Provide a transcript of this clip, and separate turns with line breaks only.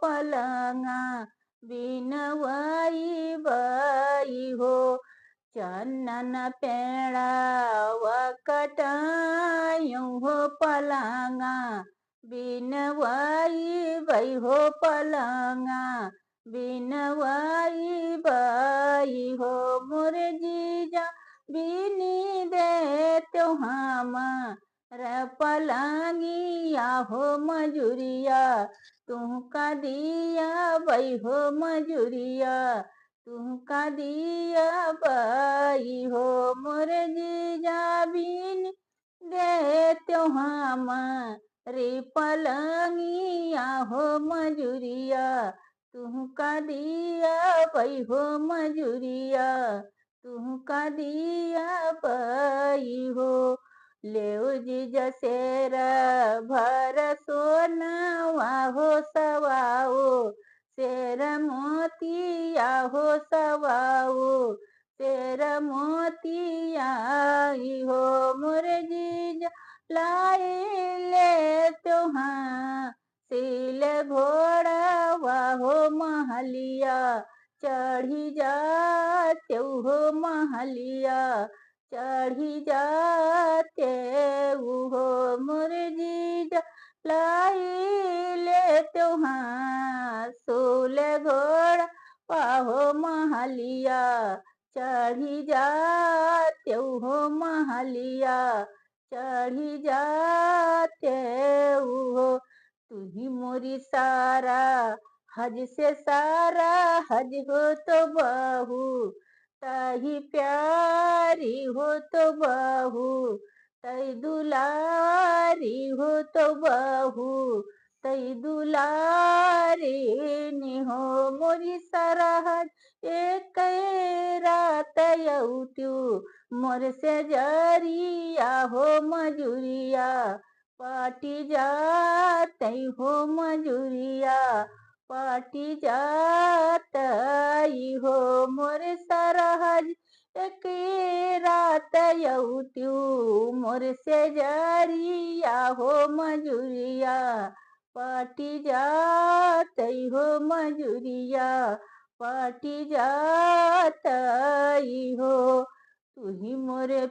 पलंगा बिनवाई by हो। चंदन पेड़ा वकटायूं हो पलंगा बिनवाई by हो। पलंगा बिनवाई बाई हो। मोरे जीजा बीनी दे त्यो हम रे पलंगिया हो मजूरिया तुमका दिया बई हो। मजूरिया तुमका दिया बई हो। मोरे जीजा बीनी दे त्यो हम रे पलंगिया हो मजूरिया तुमका दिया बई हो। मजूरिया तुमका दिया बई हो। लेओ जीजा शेर भर सोनावा हो सवाओ शेर मोतिया हो सवाओ शेर मोतिया हो। मोरे जीजा लाई ले त्योहार सिल घोड़ा हो महलिया चढ़ी जाते हो। महलिया चढ़ी जाते हो। मोरे जीजा लाई ले त्योहार सोल घोड़ा पाहो महलिया चढ़ी जाते हो। महलिया चढ़ी जाते हो। तू ही मोरी सारा हज से सारा हज हो तो बहू तही प्यारी हो तो बहू तई दुलारी हो तो बहू तई दुलारी नी हो। मोरी सारा हज एक रात यौत्यू मोर से जरिया हो। मजूरिया पाटी जातई हो। मजूरिया पाटी जातई हो। मोरे सरहज एक रात यौत्यू मोर से जरिया हो। मजूरिया पाटी जातई हो। मजूरिया पाटी जातई हो। तू ही मोरे